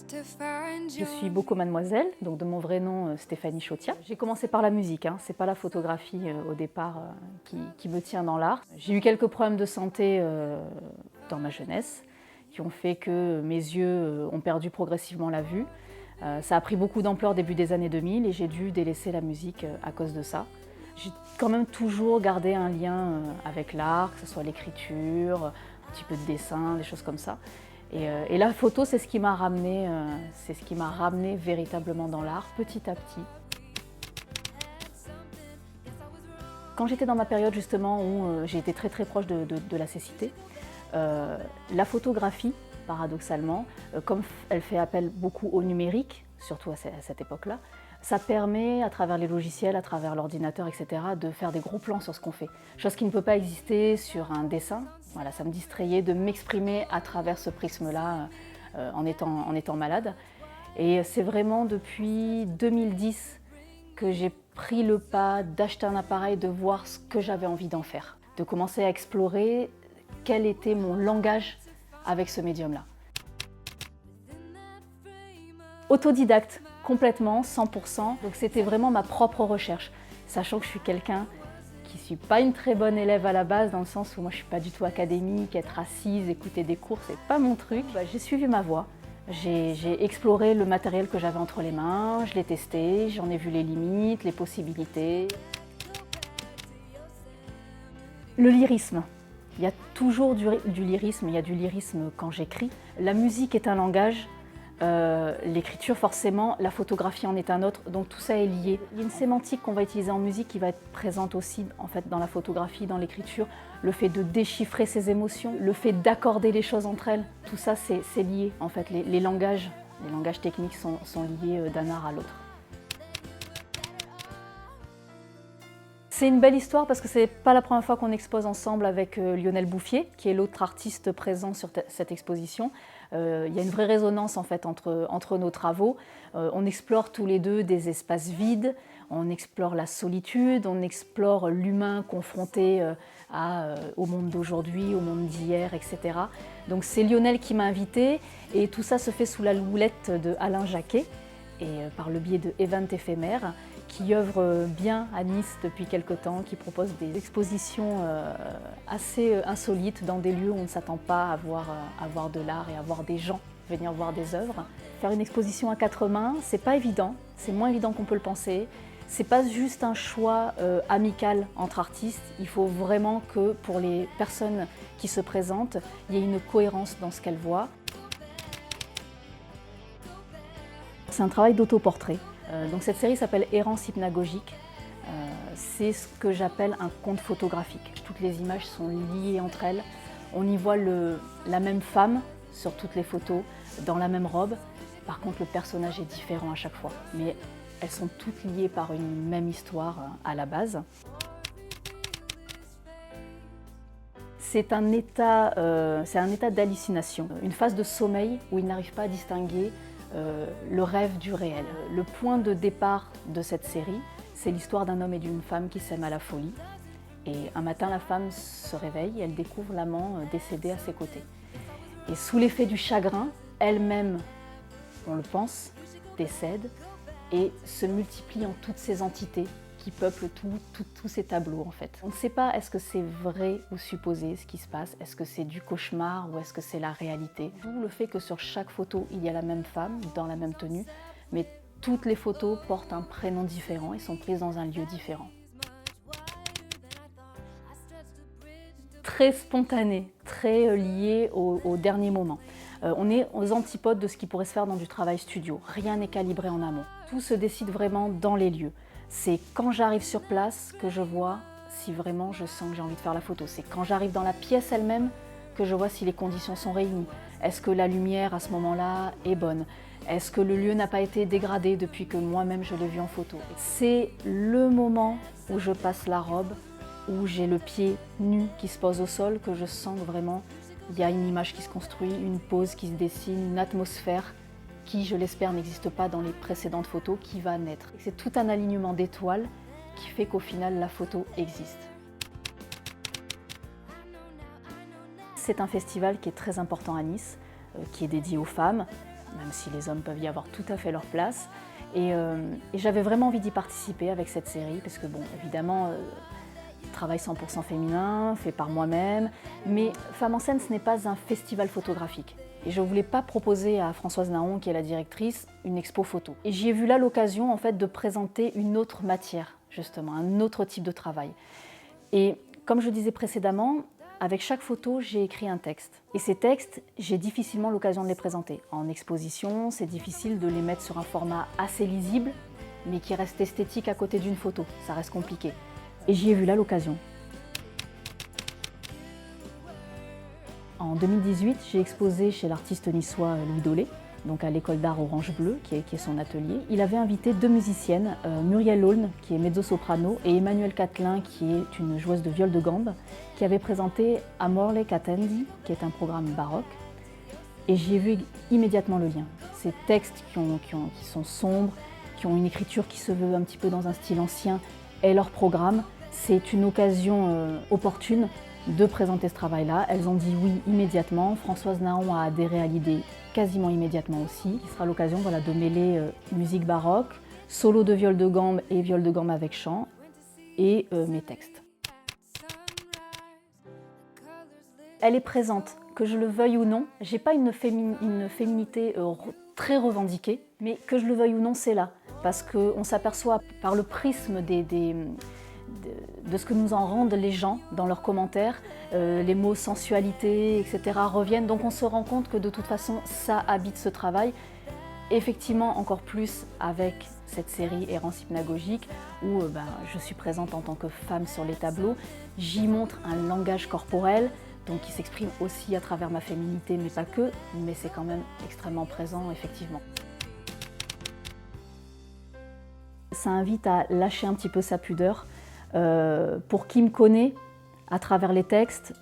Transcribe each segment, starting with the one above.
Je suis Boko Mademoiselle, donc de mon vrai nom Stéphanie Chautia. J'ai commencé par la musique, c'est pas la photographie au départ qui me tient dans l'art. J'ai eu quelques problèmes de santé dans ma jeunesse qui ont fait que mes yeux ont perdu progressivement la vue. Ça a pris beaucoup d'ampleur début des années 2000 et j'ai dû délaisser la musique à cause de ça. J'ai quand même toujours gardé un lien avec l'art, que ce soit l'écriture, un petit peu de dessin, des choses comme ça. Et la photo, c'est ce qui m'a ramené, véritablement dans l'art, petit à petit. Quand j'étais dans ma période justement où j'ai été très très proche de la cécité, la photographie, paradoxalement, comme elle fait appel beaucoup au numérique, surtout à cette époque-là, ça permet, à travers les logiciels, à travers l'ordinateur, etc., de faire des gros plans sur ce qu'on fait. Chose qui ne peut pas exister sur un dessin. Voilà, ça me distrayait de m'exprimer à travers ce prisme-là en étant malade. Et c'est vraiment depuis 2010 que j'ai pris le pas d'acheter un appareil, de voir ce que j'avais envie d'en faire, de commencer à explorer quel était mon langage avec ce médium-là. Autodidacte, complètement, 100%. Donc c'était vraiment ma propre recherche, sachant que je suis quelqu'un qui ne suis pas une très bonne élève à la base, dans le sens où moi je ne suis pas du tout académique, être assise, écouter des cours, c'est pas mon truc. J'ai suivi ma voie, j'ai exploré le matériel que j'avais entre les mains, je l'ai testé, j'en ai vu les limites, les possibilités. Le lyrisme. Il y a toujours du lyrisme, il y a du lyrisme quand j'écris. La musique est un langage, l'écriture forcément, la photographie en est un autre, donc tout ça est lié. Il y a une sémantique qu'on va utiliser en musique qui va être présente aussi en fait, dans la photographie, dans l'écriture, le fait de déchiffrer ses émotions, le fait d'accorder les choses entre elles, tout ça c'est lié en fait, les langages techniques sont liés d'un art à l'autre. C'est une belle histoire parce que c'est pas la première fois qu'on expose ensemble avec Lionel Bouffier, qui est l'autre artiste présent sur cette exposition. Il y a une vraie résonance en fait entre nos travaux. On explore tous les deux des espaces vides, on explore la solitude, on explore l'humain confronté au monde d'aujourd'hui, au monde d'hier, etc. Donc c'est Lionel qui m'a invitée et tout ça se fait sous la houlette de Alain Jacquet et par le biais de Event Éphémère, qui œuvre bien à Nice depuis quelque temps, qui propose des expositions assez insolites dans des lieux où on ne s'attend pas à voir de l'art et à voir des gens venir voir des œuvres. Faire une exposition à quatre mains, c'est pas évident, c'est moins évident qu'on peut le penser. C'est pas juste un choix amical entre artistes, il faut vraiment que pour les personnes qui se présentent, il y ait une cohérence dans ce qu'elles voient. C'est un travail d'autoportrait. Donc cette série s'appelle Errance hypnagogique. C'est ce que j'appelle un conte photographique. Toutes les images sont liées entre elles. On y voit la même femme sur toutes les photos, dans la même robe. Par contre, le personnage est différent à chaque fois. Mais elles sont toutes liées par une même histoire à la base. C'est un état d'hallucination, une phase de sommeil où il n'arrive pas à distinguer le rêve du réel. Le point de départ de cette série, c'est l'histoire d'un homme et d'une femme qui s'aiment à la folie. Et un matin, la femme se réveille et elle découvre l'amant décédé à ses côtés. Et sous l'effet du chagrin, elle-même, on le pense, décède et se multiplie en toutes ces entités qui peuplent tous ces tableaux en fait. On ne sait pas est-ce que c'est vrai ou supposé ce qui se passe, est-ce que c'est du cauchemar ou est-ce que c'est la réalité. D'où le fait que sur chaque photo, il y a la même femme dans la même tenue, mais toutes les photos portent un prénom différent et sont prises dans un lieu différent. Très spontané, très lié au dernier moment. On est aux antipodes de ce qui pourrait se faire dans du travail studio. Rien n'est calibré en amont. Tout se décide vraiment dans les lieux. C'est quand j'arrive sur place que je vois si vraiment je sens que j'ai envie de faire la photo. C'est quand j'arrive dans la pièce elle-même que je vois si les conditions sont réunies. Est-ce que la lumière à ce moment-là est bonne? Est-ce que le lieu n'a pas été dégradé depuis que moi-même je l'ai vu en photo? C'est le moment où je passe la robe, où j'ai le pied nu qui se pose au sol, que je sens que vraiment il y a une image qui se construit, une pose qui se dessine, une atmosphère qui, je l'espère, n'existe pas dans les précédentes photos, qui va naître. C'est tout un alignement d'étoiles qui fait qu'au final, la photo existe. C'est un festival qui est très important à Nice, qui est dédié aux femmes. même si les hommes peuvent y avoir tout à fait leur place. Et j'avais vraiment envie d'y participer avec cette série, parce que bon, évidemment, travail 100% féminin, fait par moi-même, mais Femmes en scène, ce n'est pas un festival photographique. Et je ne voulais pas proposer à Françoise Naon, qui est la directrice, une expo photo. Et j'y ai vu là l'occasion en fait, de présenter une autre matière, justement, un autre type de travail. Et comme je disais précédemment, avec chaque photo, j'ai écrit un texte. Et ces textes, j'ai difficilement l'occasion de les présenter. En exposition, c'est difficile de les mettre sur un format assez lisible, mais qui reste esthétique à côté d'une photo. Ça reste compliqué. Et j'y ai vu là l'occasion. En 2018, j'ai exposé chez l'artiste niçois Louis Dolé, donc à l'école d'art Orange Bleu, qui est son atelier. Il avait invité deux musiciennes, Muriel Aulne, qui est mezzo-soprano, et Emmanuelle Catelin, qui est une joueuse de viol de gambe, qui avait présenté Amorle Catendi, qui est un programme baroque. Et j'y ai vu immédiatement le lien. Ces textes qui sont sombres, qui ont une écriture qui se veut un petit peu dans un style ancien, et leur programme, c'est une occasion opportune de présenter ce travail-là. Elles ont dit oui immédiatement. Françoise Naon a adhéré à l'idée quasiment immédiatement aussi. Il sera l'occasion de mêler musique baroque, solo de viol de gambe et viol de gambe avec chant, et mes textes. Elle est présente, que je le veuille ou non. J'ai pas une féminité très revendiquée, mais que je le veuille ou non, c'est là. Parce qu'on s'aperçoit par le prisme de ce que nous en rendent les gens dans leurs commentaires, les mots sensualité, etc. reviennent. Donc on se rend compte que de toute façon, ça habite ce travail. Effectivement, encore plus avec cette série Errance hypnagogique, où je suis présente en tant que femme sur les tableaux. J'y montre un langage corporel, donc qui s'exprime aussi à travers ma féminité, mais pas que, mais c'est quand même extrêmement présent, effectivement. Ça invite à lâcher un petit peu sa pudeur. Pour qui me connaît, à travers les textes,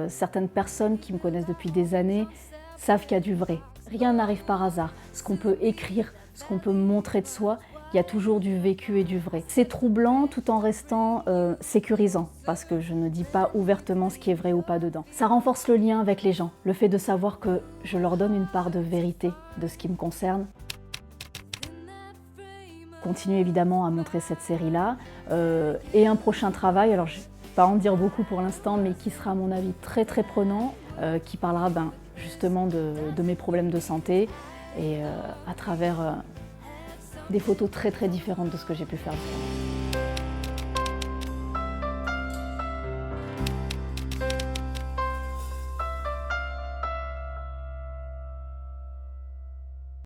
certaines personnes qui me connaissent depuis des années savent qu'il y a du vrai. Rien n'arrive par hasard. Ce qu'on peut écrire, ce qu'on peut montrer de soi, il y a toujours du vécu et du vrai. C'est troublant tout en restant sécurisant, parce que je ne dis pas ouvertement ce qui est vrai ou pas dedans. Ça renforce le lien avec les gens, le fait de savoir que je leur donne une part de vérité de ce qui me concerne. Continue évidemment à montrer cette série-là et un prochain travail, alors je ne vais pas en dire beaucoup pour l'instant, mais qui sera à mon avis très très prenant, qui parlera justement de mes problèmes de santé et à travers des photos très très différentes de ce que j'ai pu faire.